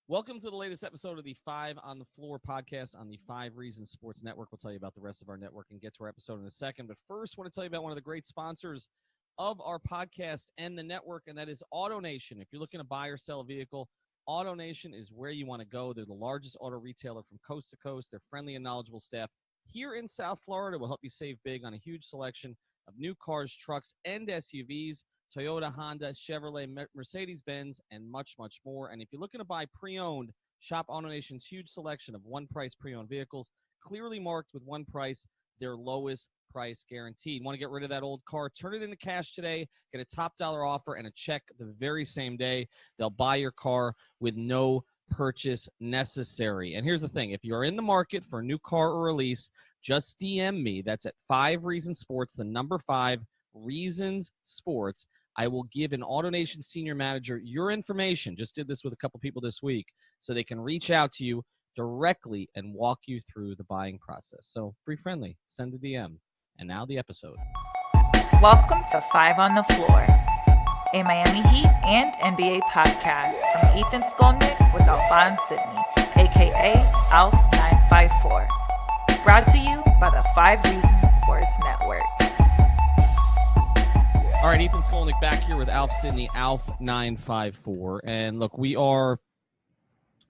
Welcome to the latest episode of the Five on the Floor podcast on the 5 Reasons Sports Network. We'll tell you about the rest of our network and get to our episode in a second. But first, I want to tell you about one of the great sponsors of our podcast and the network, and that is AutoNation. If you're looking to buy or sell a vehicle, AutoNation is where you want to go. They're the largest auto retailer from coast to coast. Their friendly and knowledgeable staff here in South Florida will help you save big on a huge selection of new cars, trucks, and SUVs. Toyota, Honda, Chevrolet, Mercedes-Benz, and much, much more. And if you're looking to buy pre-owned, shop AutoNation's huge selection of one-price pre-owned vehicles, clearly marked with one price, their lowest price guaranteed. Want to get rid of that old car? Turn it into cash today, get a top dollar offer and a check the very same day. They'll buy your car with no purchase necessary. And here's the thing. If you're in the market for a new car or release, just DM me. That's at 5 Reasons Sports, the number 5 Reasons Sports. I will give an AutoNation senior manager your information. Just did this with a couple people this week, so they can reach out to you directly and walk you through the buying process. So be friendly, send a DM. And now the episode. Welcome to 5 on the Floor, a Miami Heat and NBA podcast from Ethan Skolnick with Alphonse Sidney, aka Alf954. Brought to you by the 5 Reasons Sports Network. All right, Ethan Skolnick back here with Alf Sidney, Alf954. And look, we are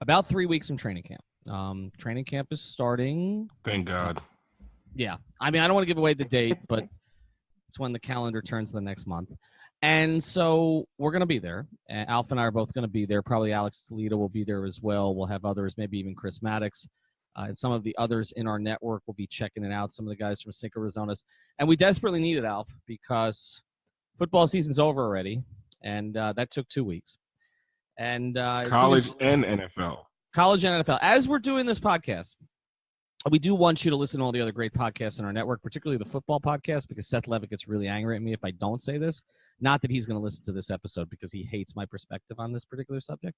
about 3 weeks from training camp. Training camp is starting. Thank God. Yeah. I mean, I don't want to give away the date, but it's when the calendar turns the next month. And so we're going to be there. Alf and I are both going to be there. Probably Alex Toledo will be there as well. We'll have others, maybe even Chris Maddox. And some of the others in our network will be checking it out. Some of the guys from Cinco Arizonas. And we desperately need it, Alf, because football season's over already, and that took 2 weeks. And college and NFL. College and NFL. As we're doing this podcast, we do want you to listen to all the other great podcasts in our network, particularly the football podcast, because Seth Levitt gets really angry at me if I don't say this. Not that he's going to listen to this episode because he hates my perspective on this particular subject.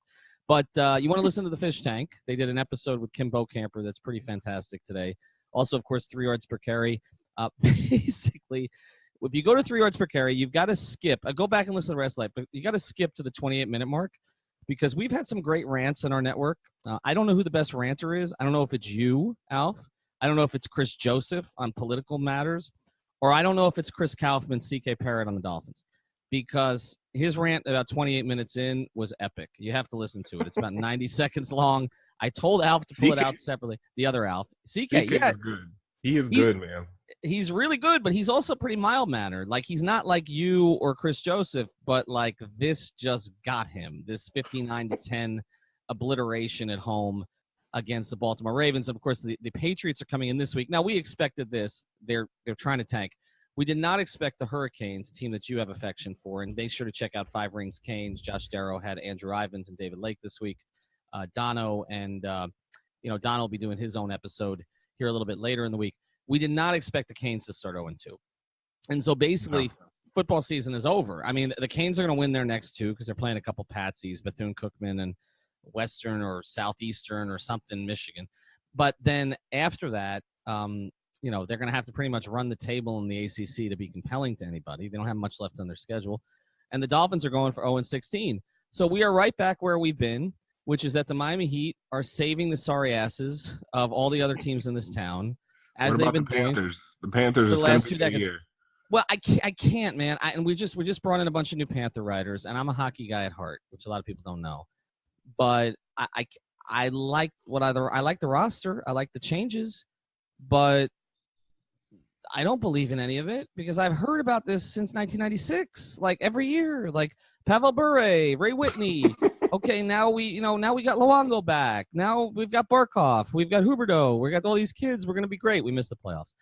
But you want to listen to the Fish Tank. They did an episode with Kim Bocamper that's pretty fantastic today. Also, of course, 3 yards per carry. Basically, if you go to 3 yards per carry, you've got to skip. Go back and listen to the rest of it, but you got to skip to the 28-minute mark because we've had some great rants in our network. I don't know who the best ranter is. I don't know if it's you, Alf. I don't know if it's Chris Joseph on political matters, or I don't know if it's Chris Kaufman, CK Parrott on the Dolphins, because his rant about 28 minutes in was epic. You have to listen to it. It's about 90 seconds long. I told Alf to pull it out separately. The other Alf. CK is good. He is good, man. He's really good, but he's also pretty mild-mannered. Like, he's not like you or Chris Joseph, but, like, this just got him. This 59-10 obliteration at home against the Baltimore Ravens. Of course, the Patriots are coming in this week. Now, we expected this. They're trying to tank. We did not expect the Hurricanes, a team that you have affection for, and make sure to check out 5 Rings Canes. Josh Darrow had Andrew Ivins and David Lake this week. Dono and, Dono will be doing his own episode here a little bit later in the week. We did not expect the Canes to start 0-2. And so basically, football season is over. I mean, the Canes are going to win their next 2 because they're playing a couple patsies, Bethune-Cookman and Western or Southeastern or something, Michigan. But then after that, they're going to have to pretty much run the table in the ACC to be compelling to anybody. They don't have much left on their schedule. And the Dolphins are going for 0-16. So we are right back where we've been, which is that the Miami Heat are saving the sorry asses of all the other teams in this town. As what about they've been the Panthers? Doing the Panthers for is the last 2 going to be decades. here. Well, I can't, man. And we just brought in a bunch of new Panther writers, and I'm a hockey guy at heart, which a lot of people don't know. But I like I like the roster, I like the changes, but I don't believe in any of it because I've heard about this since 1996, like every year, like Pavel Bure, Ray Whitney. Okay, now we got Luongo back. Now we've got Barkov. We've got Huberdeau. We got all these kids. We're going to be great. We missed the playoffs.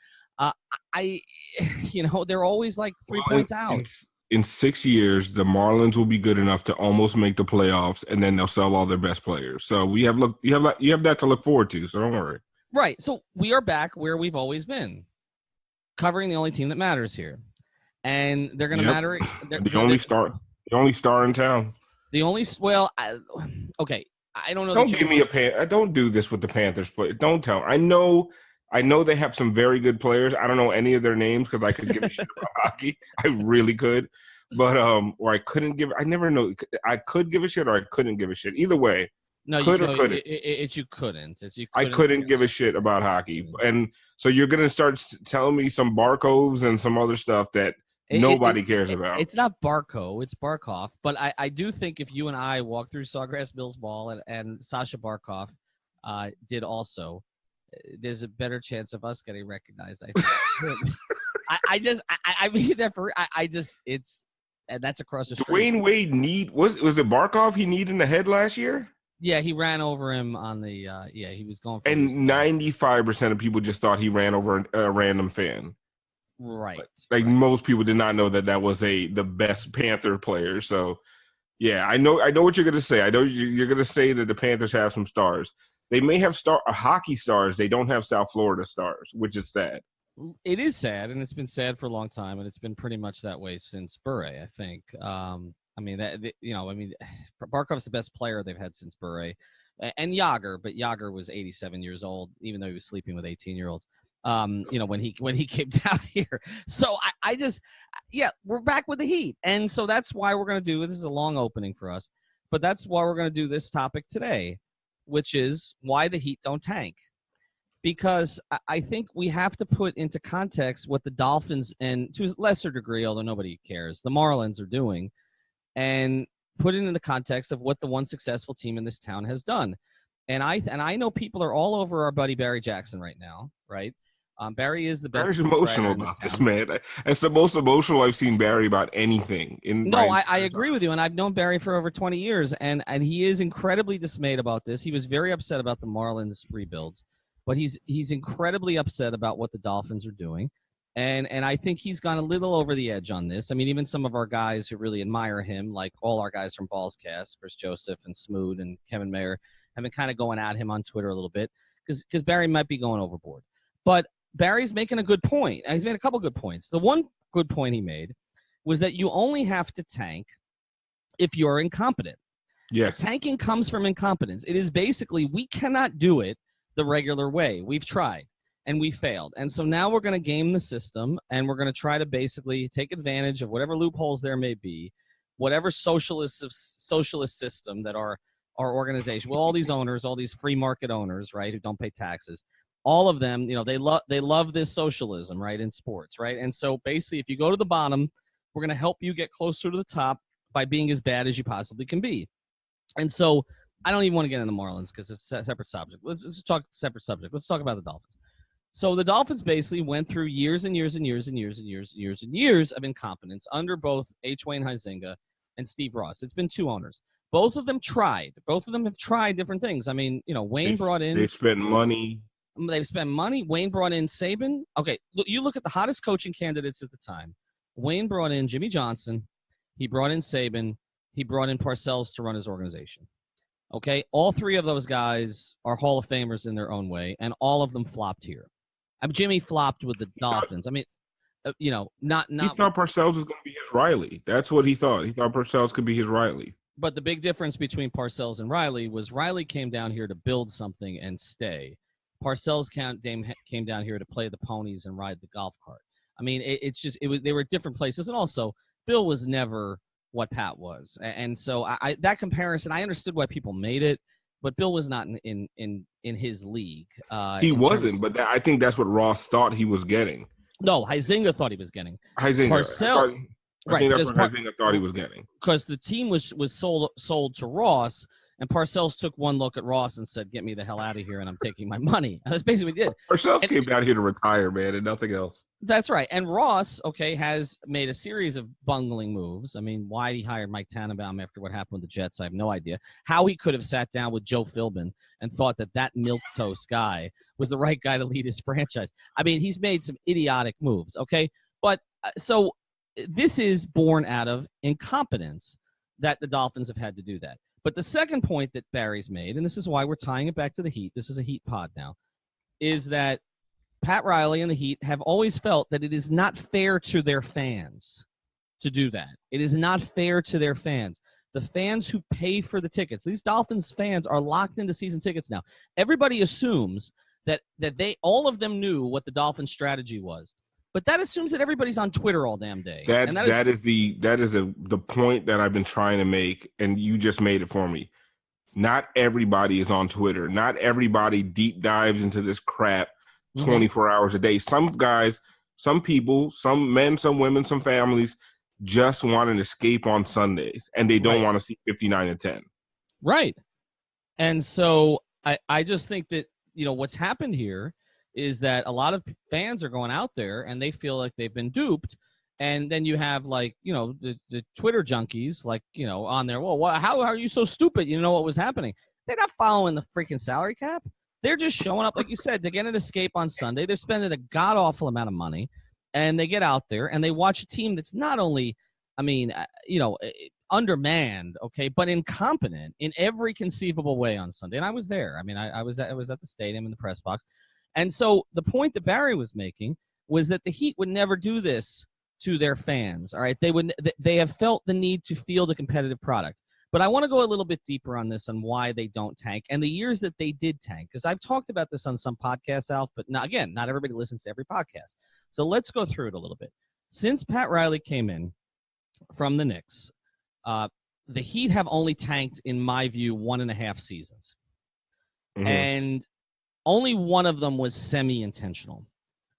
They're always like 3 points out. In 6 years, the Marlins will be good enough to almost make the playoffs, and then they'll sell all their best players. So you have that to look forward to. So don't worry. Right. So we are back where we've always been, covering the only team that matters here, and they're going to matter. The only star in town. The only okay. I don't know. Don't give me don't do this with the Panthers, but don't tell. I know they have some very good players. I don't know any of their names because I could give a shit about hockey. I really could, but or I couldn't give. I never know. I could give a shit or I couldn't give a shit. Either way, No, Could or couldn't? You couldn't. I couldn't give a shit about hockey. And so you're going to start telling me some Barkovs and some other stuff that nobody cares about. It's not Barkov, it's Barkov. But I do think if you and I walk through Sawgrass Mills Ball and Sasha Barkov did also, there's a better chance of us getting recognized. I think. I mean that for and that's across the street. Dwayne Wade was it Barkov he kneed in the head last year? Yeah, he ran over him on the he was going for and 95% of people just thought he ran over a random fan. Right. Like most people did not know that was the best Panther player. So yeah, I know what you're gonna say. I know you're gonna say that the Panthers have some stars. They may have hockey stars. They don't have South Florida stars, which is sad. It is sad, and it's been sad for a long time, and it's been pretty much that way since Bure, I think. Barkov's the best player they've had since Bure, and Yager, but Yager was 87 years old, even though he was sleeping with 18-year-olds. When he came down here. So we're back with the Heat, and so that's why we're going to do this. Is a long opening for us, but that's why we're going to do this topic today, which is why the Heat don't tank. Because I think we have to put into context what the Dolphins, and to a lesser degree, although nobody cares, the Marlins are doing, and put it in the context of what the one successful team in this town has done. And I know people are all over our buddy Barry Jackson right now, right? Barry is the best. Barry's emotional about this, man. It's the most emotional I've seen Barry about anything. I agree with you, and I've known Barry for over 20 years, and he is incredibly dismayed about this. He was very upset about the Marlins rebuilds. But he's incredibly upset about what the Dolphins are doing. And I think he's gone a little over the edge on this. I mean, even some of our guys who really admire him, like all our guys from Ballscast, Chris Joseph and Smoot and Kevin Mayer, have been kind of going at him on Twitter a little bit because Barry might be going overboard. But Barry's making a good point. He's made a couple good points. The one good point he made was that you only have to tank if you're incompetent. Yeah. Tanking comes from incompetence. It is basically we cannot do it the regular way. We've tried and we failed. And so now we're going to game the system, and we're going to try to basically take advantage of whatever loopholes there may be, whatever socialist system that our organization, well, all these owners, all these free market owners, right, who don't pay taxes, all of them, they love this socialism, right, in sports, right? And so basically, if you go to the bottom, we're going to help you get closer to the top by being as bad as you possibly can be. And so I don't even want to get into the Marlins because it's a separate subject. Let's talk separate subject. Let's talk about the Dolphins. So the Dolphins basically went through years and years and years and years and years and years and years of incompetence under both H. Wayne Huizenga and Steve Ross. It's been two owners. Both of them tried. Both of them have tried different things. I mean, Wayne brought in. They spent money. They've spent money. Wayne brought in Saban. Okay, you look at the hottest coaching candidates at the time. Wayne brought in Jimmy Johnson. He brought in Saban. He brought in Parcells to run his organization. Okay, all three of those guys are Hall of Famers in their own way, and all of them flopped here. Jimmy flopped with the Dolphins. I mean, not. He thought Parcells was going to be his Riley. That's what he thought. He thought Parcells could be his Riley. But the big difference between Parcells and Riley was Riley came down here to build something and stay. Parcells came down here to play the ponies and ride the golf cart. I mean, they were different places, and also Bill was never what Pat was, and so that comparison, I understood why people made it, but Bill was not in his league. He wasn't, but I think that's what Ross thought he was getting. No, Huizenga thought he was getting. Parcells, I think that's what Huizenga thought he was getting. Because the team was sold to Ross, and Parcells took one look at Ross and said, "Get me the hell out of here, and I'm taking my money." That's basically what he did. Parcells came down here to retire, man, and nothing else. That's right. And Ross, has made a series of bungling moves. I mean, why he hired Mike Tannenbaum after what happened with the Jets, I have no idea. How he could have sat down with Joe Philbin and thought that milquetoast guy was the right guy to lead his franchise. I mean, he's made some idiotic moves, okay? But so this is born out of incompetence that the Dolphins have had to do that. But the second point that Barry's made, and this is why we're tying it back to the Heat, this is a Heat pod now, is that Pat Riley and the Heat have always felt that it is not fair to their fans to do that. It is not fair to their fans. The fans who pay for the tickets, these Dolphins fans are locked into season tickets now. Everybody assumes that all of them knew what the Dolphins strategy was. But that assumes that everybody's on Twitter all damn day. That is the point that I've been trying to make, and you just made it for me. not everybody is on Twitter. Not everybody deep dives into this crap 24 hours a day. Some guys, some people, some men, some women, some families just want an escape on Sundays, and they don't want to see 59-10. Right. And so I just think that, what's happened here is that a lot of fans are going out there and they feel like they've been duped. And then you have the Twitter junkies on there. Well, how are you so stupid? You know what was happening? They're not following the freaking salary cap. They're just showing up, like you said, to get an escape on Sunday. They're spending a god-awful amount of money, and they get out there and they watch a team that's not only, undermanned, okay, but incompetent in every conceivable way on Sunday. And I was there. I was at the stadium in the press box. And so the point that Barry was making was that the Heat would never do this to their fans. All right, they have felt the need to field a competitive product. But I want to go a little bit deeper on this, on why they don't tank and the years that they did tank, because I've talked about this on some podcasts, Alf, but not everybody listens to every podcast. So let's go through it a little bit. Since Pat Riley came in from the Knicks, the Heat have only tanked, in my view, 1.5 seasons. And only one of them was semi-intentional.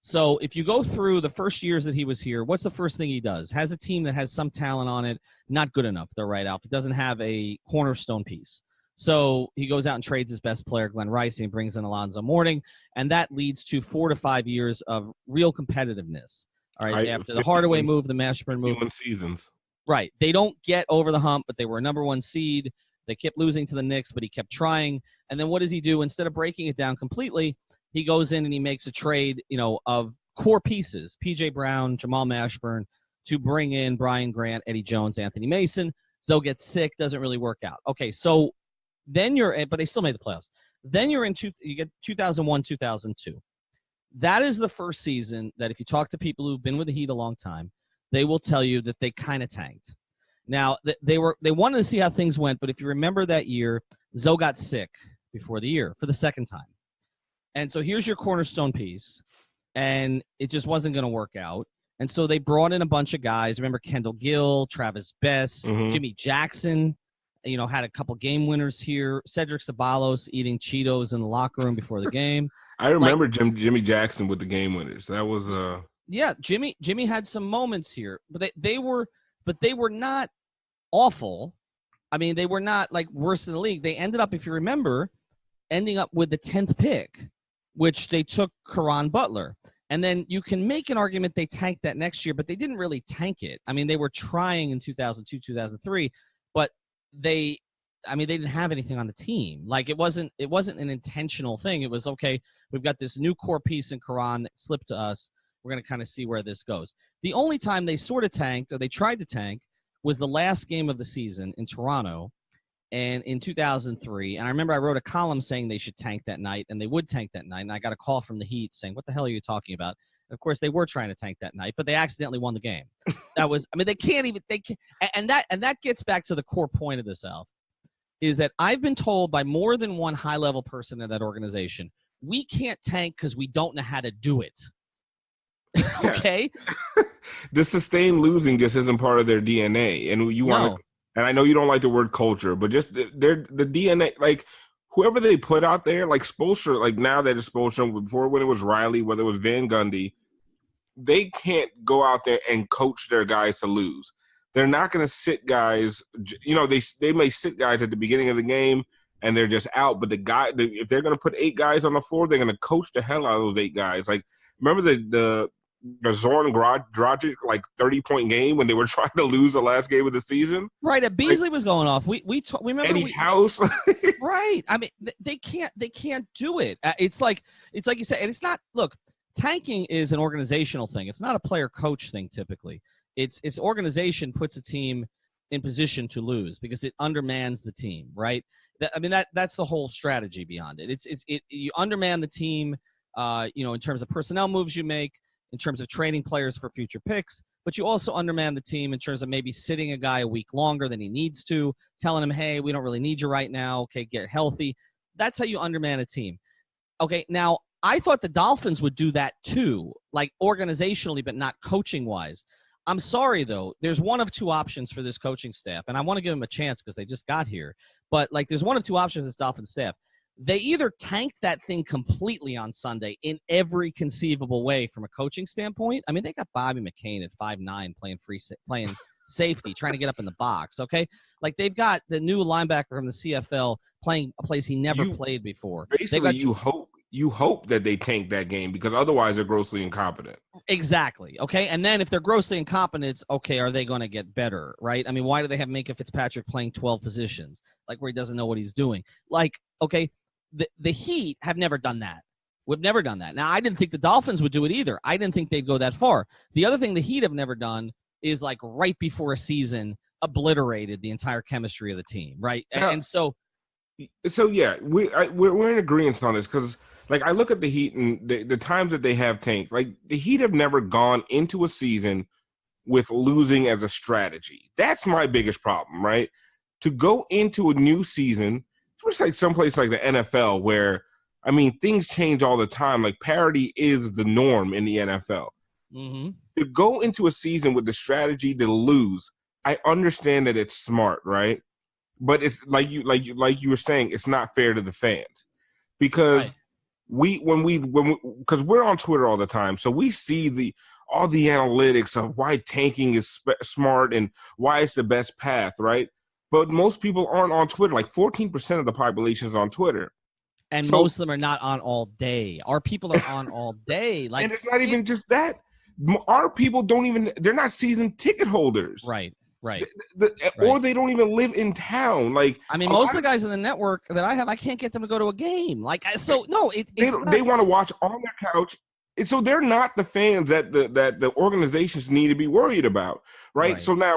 So if you go through the first years that he was here, what's the first thing he does? Has a team that has some talent on it, not good enough, they're right, Alf. It doesn't have a cornerstone piece. So he goes out and trades his best player, Glenn Rice, and he brings in Alonzo Mourning, and that leads to 4 to 5 years of real competitiveness. All right, after the Hardaway move, the Mashburn move. 51 seasons. Right. They don't get over the hump, but they were a number 1 seed. They kept losing to the Knicks, but he kept trying. And then what does he do? Instead of breaking it down completely, he goes in and he makes a trade, of core pieces, P.J. Brown, Jamal Mashburn, to bring in Brian Grant, Eddie Jones, Anthony Mason. Zoe gets sick, doesn't really work out. Okay, so then but they still made the playoffs. Then you get 2001, 2002. That is the first season that if you talk to people who've been with the Heat a long time, they will tell you that they kind of tanked. Now, they wanted to see how things went, but if you remember that year, Zoe got sick before the year for the second time. And so here's your cornerstone piece, and it just wasn't going to work out. And so they brought in a bunch of guys. Remember Kendall Gill, Travis Best, Jimmy Jackson, had a couple game winners here. Cedric Ceballos eating Cheetos in the locker room before the game. I remember Jimmy Jackson with the game winners. That was yeah, Jimmy had some moments here, but they were not awful. They were not worse in the league. They ended up, if you remember, ending up with the 10th pick, which they took Caron Butler. And then you can make an argument they tanked that next year, but they didn't really tank it. They were trying in 2002, 2003, but they didn't have anything on the team. It wasn't an intentional thing. It was, okay, we've got this new core piece in Caron that slipped to us. We're going to kind of see where this goes. The only time they sort of tanked, or they tried to tank, was the last game of the season in Toronto, and in 2003, and I remember I wrote a column saying they should tank that night, and they would tank that night, and I got a call from the Heat saying, what the hell are you talking about? And of course, they were trying to tank that night, but they accidentally won the game. They can't, and that gets back to the core point of this, Alf, is that I've been told by more than one high-level person in that organization, we can't tank because we don't know how to do it. Okay? The sustained losing just isn't part of their DNA, and you want to. And I know you don't like the word culture, but just the DNA, whoever they put out there, Spoelstra, now that it's Spoelstra, before when it was Riley, whether it was Van Gundy, they can't go out there and coach their guys to lose. They're not going to sit guys, they may sit guys at the beginning of the game and they're just out, but if they're going to put 8 guys on the floor, they're going to coach the hell out of those 8 guys. Remember the Zoran Dragic 30-point game when they were trying to lose the last game of the season. Right, Beasley was going off. We remember Eddie House. Right. They can't do it. It's like you said, and it's not. Look, tanking is an organizational thing. It's not a player coach thing typically. It's organization puts a team in position to lose because it undermans the team. Right. That's the whole strategy beyond it. You underman the team. In terms of personnel moves you make, in terms of trading players for future picks, but you also underman the team in terms of maybe sitting a guy a week longer than he needs to, telling him, hey, we don't really need you right now. Okay, get healthy. That's how you underman a team. Okay, now, I thought the Dolphins would do that too, organizationally, but not coaching-wise. I'm sorry, though. There's one of two options for this coaching staff, and I want to give them a chance because they just got here. But, like, there's one of two options for this Dolphins staff. They either tank that thing completely on Sunday in every conceivable way from a coaching standpoint. I mean, they got Bobby McCain at 5'9" playing safety, trying to get up in the box, okay? Like, they've got the new linebacker from the CFL playing a place he never played before. Basically, you hope that they tank that game because otherwise they're grossly incompetent. Exactly. Okay. And then if they're grossly incompetent, okay, are they going to get better? Right. I mean, why do they have Minka Fitzpatrick playing 12 positions? Like, where he doesn't know what he's doing? Like, okay, the Heat have never done that. We've never done that. Now, I didn't think the Dolphins would do it either. I didn't think they'd go that far. The other thing the Heat have never done is, like, right before a season obliterated the entire chemistry of the team. Right. Yeah. And so yeah, we're in agreement on this because, like, I look at the Heat and the times that they have tanked. Like, the Heat have never gone into a season with losing as a strategy. That's my biggest problem, right? To go into a new season, especially like someplace like the NFL where, I mean, things change all the time. Like, parity is the norm in the NFL. mm-hmm. To go into a season with the strategy to lose, I understand that it's smart, right? But it's like you were saying, it's not fair to the fans because. Right. Because we're on Twitter all the time, so we see all the analytics of why tanking is smart and why it's the best path, right? But most people aren't on Twitter. Like 14% of the population is on Twitter, and most of them are not on all day. Our people are on all day. Like, and it's not even just that. Our people they're not season ticket holders. Right. Right. Or they don't even live in town. Like, I mean, most of the guys in the network that I have, I can't get them to go to a game. Like, so no, they want to watch on their couch. And so they're not the fans that the organizations need to be worried about, right? So now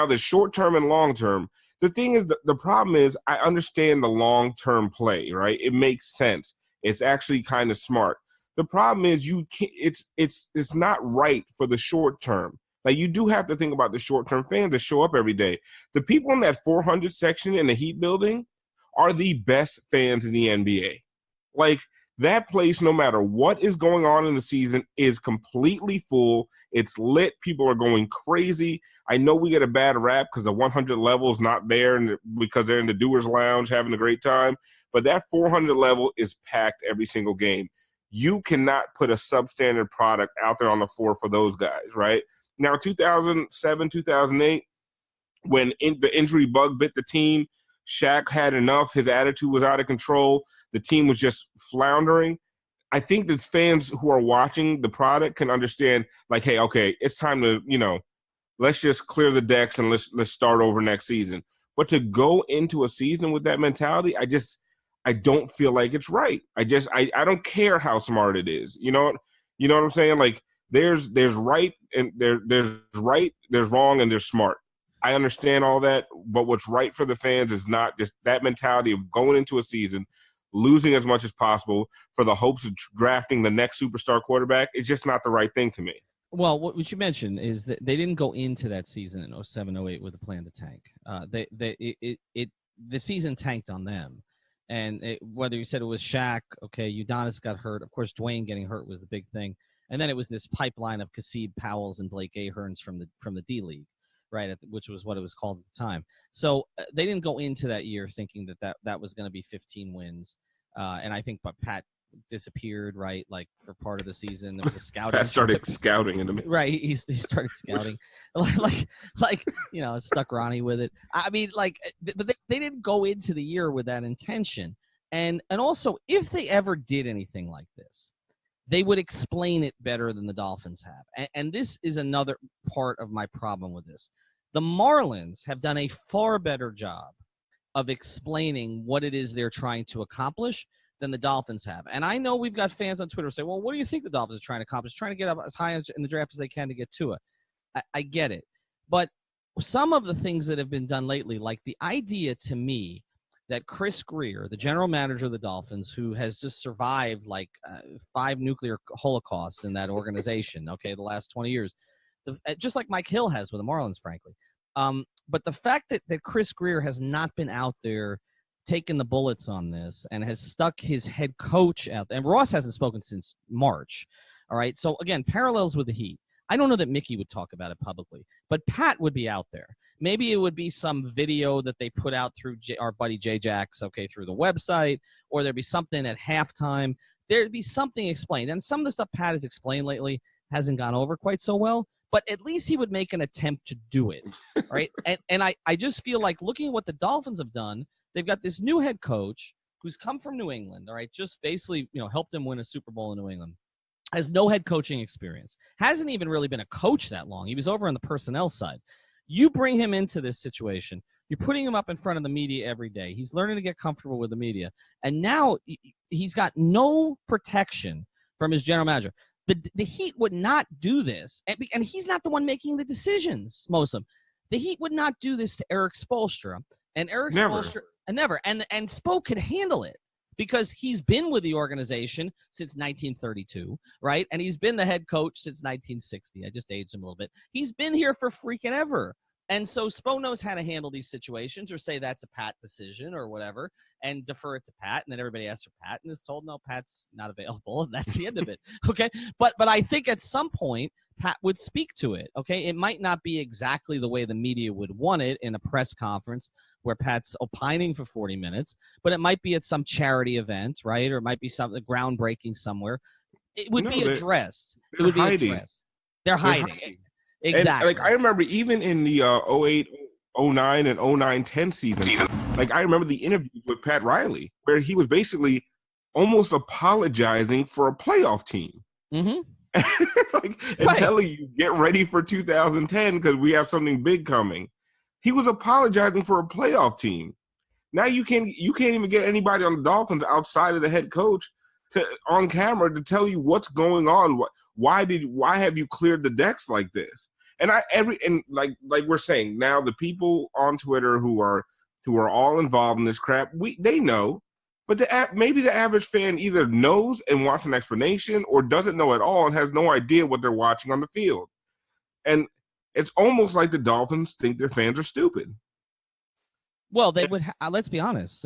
the short term and long term. The thing is, the problem is, I understand the long term play, right? It makes sense. It's actually kind of smart. The problem is you can't. It's not right for the short term. Like, you do have to think about the short-term fans that show up every day. The people in that 400 section in the Heat building are the best fans in the NBA. Like, that place, no matter what is going on in the season, is completely full. It's lit. People are going crazy. I know we get a bad rap because the 100 level is not there and because they're in the Doers Lounge having a great time. But that 400 level is packed every single game. You cannot put a substandard product out there on the floor for those guys, right? Now, 2007, 2008, when the injury bug bit the team, Shaq had enough. His attitude was out of control. The team was just floundering. I think that fans who are watching the product can understand, like, hey, okay, it's time to, let's just clear the decks and let's start over next season. But to go into a season with that mentality, I don't feel like it's right. I don't care how smart it is. You know what I'm saying? Like, there's right and there's right, there's wrong, and there's smart. I understand all that, but what's right for the fans is not just that mentality of going into a season, losing as much as possible for the hopes of drafting the next superstar quarterback. It's just not the right thing to me. Well, what you mentioned is that they didn't go into that season in 07-08 with a plan to tank. The season tanked on them. And whether you said it was Shaq, okay, Udonis got hurt. Of course, Dwayne getting hurt was the big thing. And then it was this pipeline of Kasib Powells and Blake Aherns from the D-League, right, which was what it was called at the time. So they didn't go into that year thinking that was going to be 15 wins. And I think Pat disappeared, right, like for part of the season. There was a scouting. Pat started scouting in the middle. Right, he started scouting. like stuck Ronnie with it. I mean, like, but they didn't go into the year with that intention. And also, if they ever did anything like this, they would explain it better than the Dolphins have. And this is another part of my problem with this. The Marlins have done a far better job of explaining what it is they're trying to accomplish than the Dolphins have. And I know we've got fans on Twitter say, well, what do you think the Dolphins are trying to accomplish? Trying to get up as high in the draft as they can to get to it. I get it. But some of the things that have been done lately, like the idea to me that Chris Greer, the general manager of the Dolphins, who has just survived like 5 nuclear holocausts in that organization, okay, the last 20 years, just like Mike Hill has with the Marlins, frankly. But the fact that Chris Greer has not been out there taking the bullets on this and has stuck his head coach out, and Ross hasn't spoken since March, all right? So, again, parallels with the Heat. I don't know that Mickey would talk about it publicly, but Pat would be out there. Maybe it would be some video that they put out through our buddy Jay Jacks, through the website, or there'd be something at halftime. There'd be something explained. And some of the stuff Pat has explained lately hasn't gone over quite so well, but at least he would make an attempt to do it, right? And I just feel like looking at what the Dolphins have done, they've got this new head coach who's come from New England, all right, just basically, helped him win a Super Bowl in New England. Has no head coaching experience. Hasn't even really been a coach that long. He was over on the personnel side. You bring him into this situation. You're putting him up in front of the media every day. He's learning to get comfortable with the media. And now he's got no protection from his general manager. The Heat would not do this. And he's not the one making the decisions, most of them. The Heat would not do this to Eric Spoelstra. And Eric Spoelstra, never. And Spo could handle it because he's been with the organization since 1932, right? And he's been the head coach since 1960. I just aged him a little bit. He's been here for freaking ever. And so Spo knows how to handle these situations or say that's a Pat decision or whatever and defer it to Pat. And then everybody asks for Pat and is told, no, Pat's not available. And that's the end of it. Okay. But I think at some point, Pat would speak to it. Okay. It might not be exactly the way the media would want it in a press conference where Pat's opining for 40 minutes, but it might be at some charity event, right? Or it might be something groundbreaking somewhere. It would be addressed. It would be addressed. They're hiding. Exactly. And, I remember even in the 08, 09, and 09-10 season, I remember the interviews with Pat Riley where he was basically almost apologizing for a playoff team. Mm-hmm. And telling you, get ready for 2010 because we have something big coming. He was apologizing for a playoff team. Now you can't even get anybody on the Dolphins outside of the head coach on camera to tell you what's going on. Why have you cleared the decks like this? And like we're saying now, the people on Twitter who are all involved in this crap, they know, but maybe the average fan either knows and wants an explanation or doesn't know at all and has no idea what they're watching on the field. And it's almost like the Dolphins think their fans are stupid. Well, they would. Let's be honest.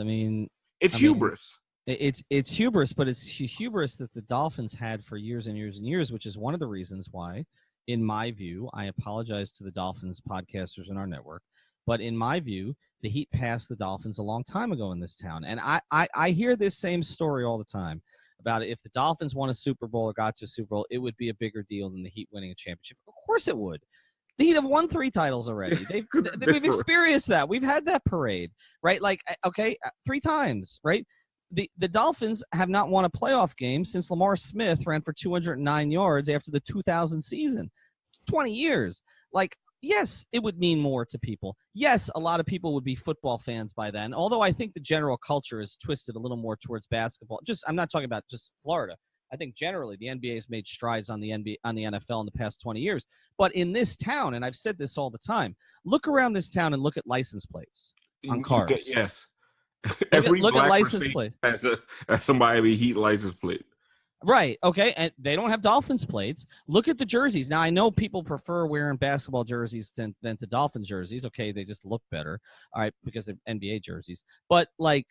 It's hubris. It's hubris, but it's hubris that the Dolphins had for years and years and years, which is one of the reasons why, in my view, I apologize to the Dolphins podcasters in our network, but in my view, the Heat passed the Dolphins a long time ago in this town. And I hear this same story all the time about if the Dolphins won a Super Bowl or got to a Super Bowl, it would be a bigger deal than the Heat winning a championship. Of course it would. The Heat have won 3 titles already. We've experienced that. We've had that parade, right? 3 times, right? The Dolphins have not won a playoff game since Lamar Smith ran for 209 yards after the 2000 season. 20 years. Yes, it would mean more to people. Yes, a lot of people would be football fans by then, although I think the general culture is twisted a little more towards basketball. I'm not talking about just Florida. I think generally the NBA has made strides on the NFL in the past 20 years. But in this town, and I've said this all the time, look around this town and look at license plates on cars. Yes. Every look at license plate has a Miami Heat license plate. Right. Okay. And they don't have Dolphins plates. Look at the jerseys. Now, I know people prefer wearing basketball jerseys than to Dolphin jerseys. Okay. They just look better. All right. Because of NBA jerseys. But I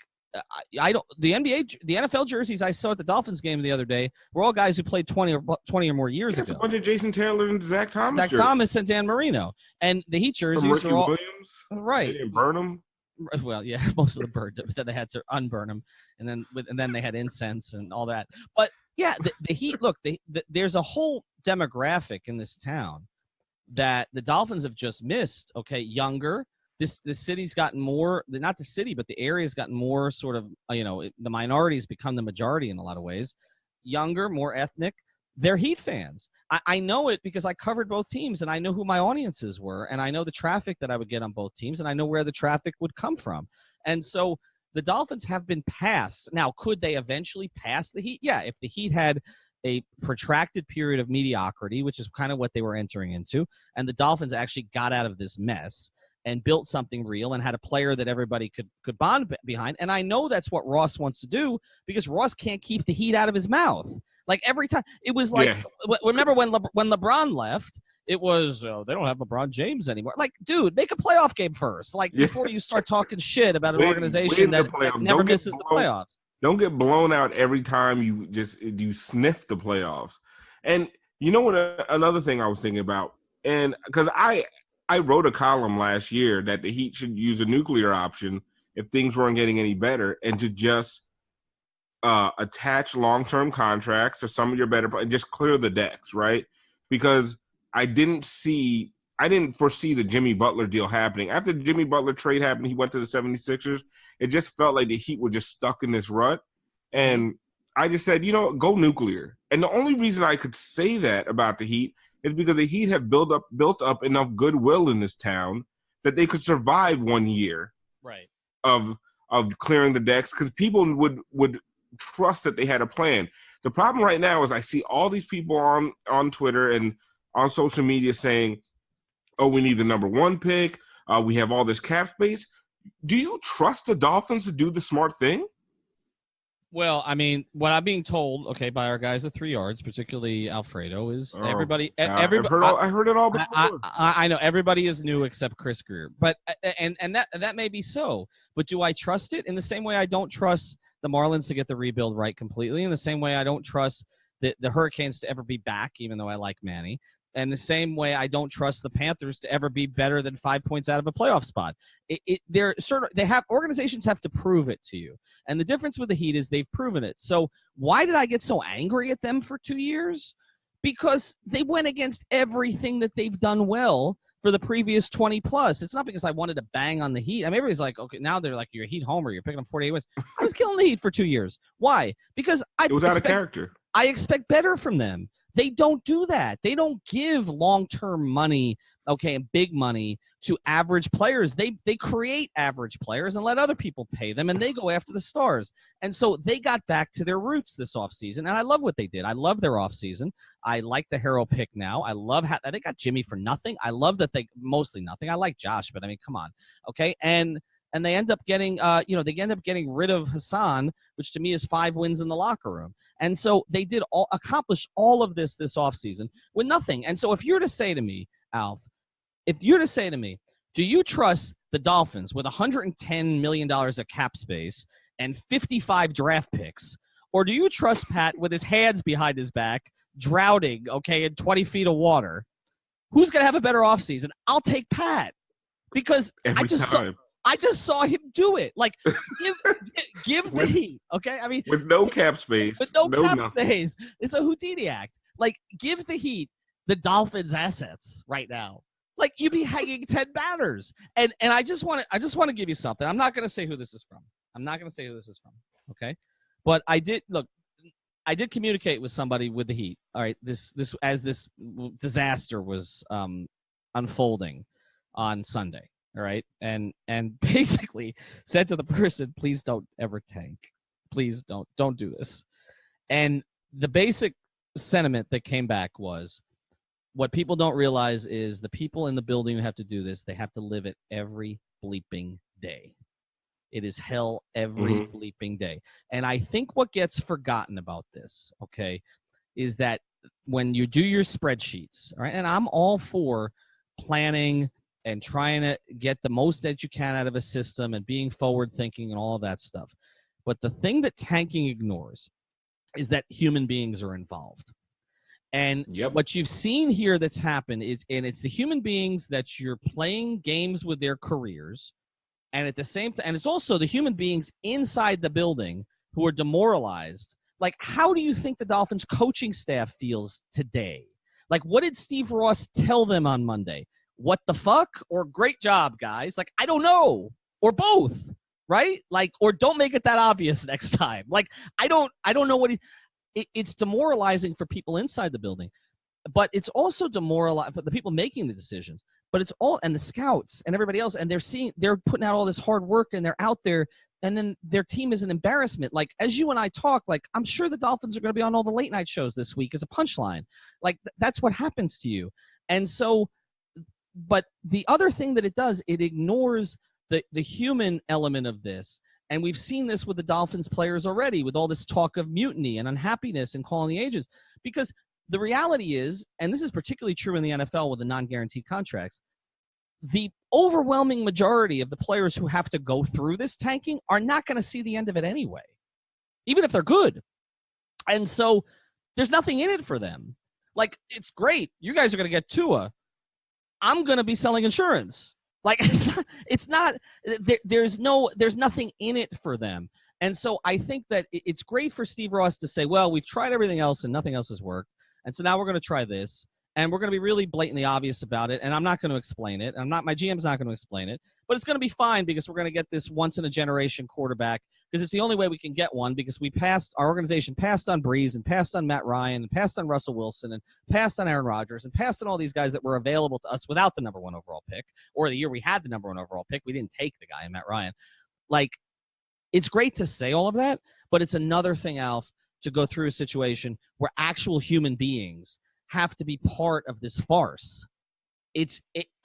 don't. The NFL jerseys I saw at the Dolphins game the other day were all guys who played 20 or more years ago. It's a bunch of Jason Taylor and Zach Thomas. Zach Thomas and Dan Marino. And the Heat jerseys are all Williams. Right. They didn't burn them. Well, yeah, most of them burned it, but then they had to unburn them, and then they had incense and all that. But yeah, the Heat. Look, there's a whole demographic in this town that the Dolphins have just missed. Okay, younger. This city's gotten more. Not the city, but the area's gotten more sort of. The minorities become the majority in a lot of ways. Younger, more ethnic. They're Heat fans. I know it because I covered both teams, and I know who my audiences were, and I know the traffic that I would get on both teams, and I know where the traffic would come from. And so the Dolphins have been passed. Now, could they eventually pass the Heat? Yeah, if the Heat had a protracted period of mediocrity, which is kind of what they were entering into, and the Dolphins actually got out of this mess and built something real and had a player that everybody could bond behind. And I know that's what Ross wants to do because Ross can't keep the Heat out of his mouth. Every time, it was remember when LeBron left, it was, they don't have LeBron James anymore. Dude, make a playoff game first. Before you start talking shit about an organization that never misses the playoffs. Don't get blown out every time you sniff the playoffs. And You know what? Another thing I was thinking about, and because I wrote a column last year that the Heat should use a nuclear option if things weren't getting any better, and to just attach long-term contracts to some of your better and just clear the decks, right? Because I didn't foresee the Jimmy Butler deal happening. After the Jimmy Butler trade happened, he went to the 76ers. It just felt like the Heat were just stuck in this rut. And I just said, go nuclear. And the only reason I could say that about the Heat is because the Heat have built up enough goodwill in this town that they could survive 1 year of clearing the decks, because people would trust that they had a plan. The problem right now is I see all these people on Twitter and on social media saying, oh, we need the number 1 pick. We have all this cap space. Do you trust the Dolphins to do the smart thing? Well, I mean, what I'm being told, by our guys at 3 yards, particularly Alfredo, is everybody. I heard it all before. I know everybody is new except Chris Greer, but and that may be so. But do I trust it? In the same way, I don't trust the Marlins to get the rebuild right completely. In the same way, I don't trust the Hurricanes to ever be back, even though I like Manny. And the same way, I don't trust the Panthers to ever be better than 5 points out of a playoff spot. Organizations have to prove it to you. And the difference with the Heat is they've proven it. So why did I get so angry at them for 2 years? Because they went against everything that they've done well for the previous 20 plus. It's not because I wanted to bang on the Heat. I mean, everybody's like, okay, now they're like, you're a Heat homer. You're picking up 48 wins. I was killing the Heat for 2 years. Why? Because it was out of character. I expect better from them. They don't do that. They don't give long-term money, and big money to average players. They create average players and let other people pay them, and they go after the stars. And so they got back to their roots this offseason, and I love what they did. I love their offseason. I like the Harrell pick now. I love how they got Jimmy for nothing. I love that they mostly nothing. I like Josh, but I mean, come on, okay? And they end up getting, getting rid of Hassan, which to me is 5 wins in the locker room. And so they did accomplish all of this offseason with nothing. And so if you're to say to me, Alf, do you trust the Dolphins with $110 million of cap space and 55 draft picks, or do you trust Pat with his hands behind his back, drowning, in 20 feet of water? Who's going to have a better offseason? I'll take Pat, because I just saw him do it. Like, give the Heat, okay? I mean, with no cap space. With no cap space. It's a Houdini act. Like, give the Heat the Dolphins' assets right now. Like, you'd be hanging 10 banners. And I just want to give you something. I'm not going to say who this is from. Okay? But I did communicate with somebody with the Heat. All right, this disaster was unfolding on Sunday. All right. And basically said to the person, please don't ever tank. Please don't do this. And the basic sentiment that came back was, what people don't realize is the people in the building who have to do this, they have to live it every bleeping day. It is hell every bleeping day. And I think what gets forgotten about this, is that when you do your spreadsheets, all right, and I'm all for planning and trying to get the most that you can out of a system and being forward thinking and all of that stuff. But the thing that tanking ignores is that human beings are involved. And what you've seen here that's happened is, and it's the human beings that you're playing games with their careers. And at the same time, and it's also the human beings inside the building who are demoralized. Like, how do you think the Dolphins coaching staff feels today? Like, what did Steve Ross tell them on Monday? What the fuck? Or great job, guys? Like, I don't know. Or both, right? Like, or don't make it that obvious next time. Like, I don't know what it's demoralizing for people inside the building, but it's also demoralizing for the people making the decisions. But it's all, and the scouts and everybody else, and they're putting out all this hard work and they're out there, and then their team is an embarrassment. Like, as you and I talk, like, I'm sure the Dolphins are going to be on all the late night shows this week as a punchline. Like, that's what happens to you. And so, but the other thing that it does, it ignores the human element of this. And we've seen this with the Dolphins players already, with all this talk of mutiny and unhappiness and calling the agents. Because the reality is, and this is particularly true in the NFL with the non-guaranteed contracts, the overwhelming majority of the players who have to go through this tanking are not going to see the end of it anyway, even if they're good. And so there's nothing in it for them. Like, it's great. You guys are going to get Tua. I'm going to be selling insurance. Like, it's not there's nothing in it for them. And so I think that it's great for Steve Ross to say, well, we've tried everything else and nothing else has worked. And so now we're going to try this. And we're going to be really blatantly obvious about it. And I'm not going to explain it. My GM's not going to explain it. But it's going to be fine because we're going to get this once-in-a-generation quarterback because it's the only way we can get one because our organization passed on Breeze and passed on Matt Ryan and passed on Russell Wilson and passed on Aaron Rodgers and passed on all these guys that were available to us without the number 1 overall pick, or the year we had the number 1 overall pick. We didn't take the guy, Matt Ryan. Like, it's great to say all of that, but it's another thing, Alf, to go through a situation where actual human beings have to be part of this farce.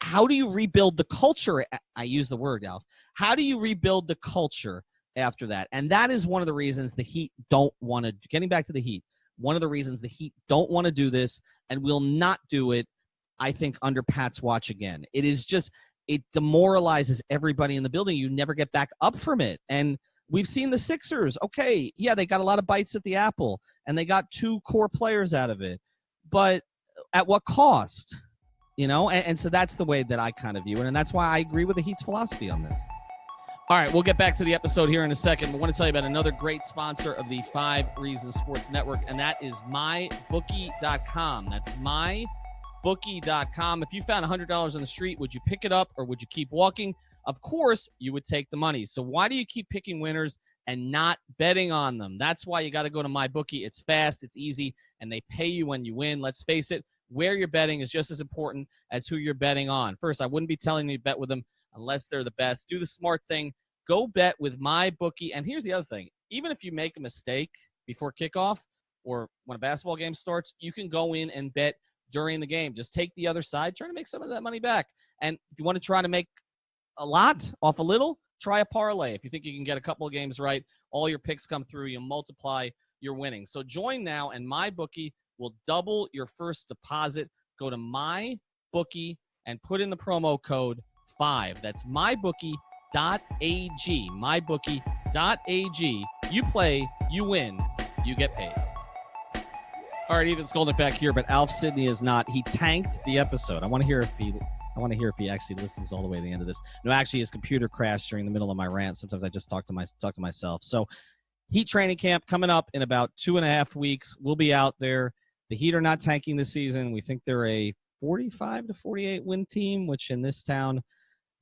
How do you rebuild the culture? I use the word, Alf. How do you rebuild the culture after that? And that is one of the reasons the Heat don't want to, getting back to the Heat, one of the reasons the Heat don't want to do this and will not do it, I think, under Pat's watch again. It demoralizes everybody in the building. You never get back up from it. And we've seen the Sixers. Okay, yeah, they got a lot of bites at the apple, and they got 2 core players out of it. But at what cost? And so that's the way that I kind of view it, and that's why I agree with the Heat's philosophy on this. All right, we'll get back to the episode here in a second. We want to tell you about another great sponsor of the 5 Reasons Sports Network, and that is MyBookie.com. That's MyBookie.com. If you found $100 on the street, would you pick it up or would you keep walking? Of course, you would take the money. So why do you keep picking winners and not betting on them? That's why you got to go to MyBookie. It's fast, it's easy, and they pay you when you win. Let's face it, where you're betting is just as important as who you're betting on. First, I wouldn't be telling you to bet with them unless they're the best. Do the smart thing. Go bet with MyBookie. And here's the other thing. Even if you make a mistake before kickoff or when a basketball game starts, you can go in and bet during the game. Just take the other side. Try to make some of that money back. And if you want to try to make a lot off a little, try a parlay. If you think you can get a couple of games right, all your picks come through, you multiply your winnings. So join now, and MyBookie will double your first deposit. Go to MyBookie and put in the promo code 5. That's MyBookie.ag. MyBookie.ag. You play, you win, you get paid. All right, Ethan Skolnick back here, but Alf Sidney is not. He tanked the episode. I want to hear if he actually listens all the way to the end of this. No, actually, his computer crashed during the middle of my rant. Sometimes I just talk to myself. So, Heat training camp coming up in about 2.5 weeks. We'll be out there. The Heat are not tanking this season. We think they're a 45 to 48 win team, which in this town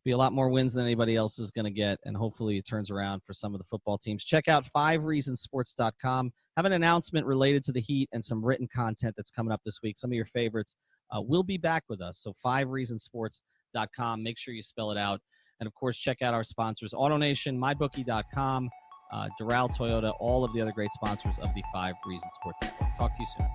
be a lot more wins than anybody else is going to get, and hopefully it turns around for some of the football teams. Check out 5reasonsports.com. Have an announcement related to the Heat and some written content that's coming up this week. Some of your favorites will be back with us. So 5reasonsports.com. Make sure you spell it out. And, of course, check out our sponsors, AutoNation, MyBookie.com, Doral Toyota, all of the other great sponsors of the 5 Reasons Sports Network. Talk to you soon.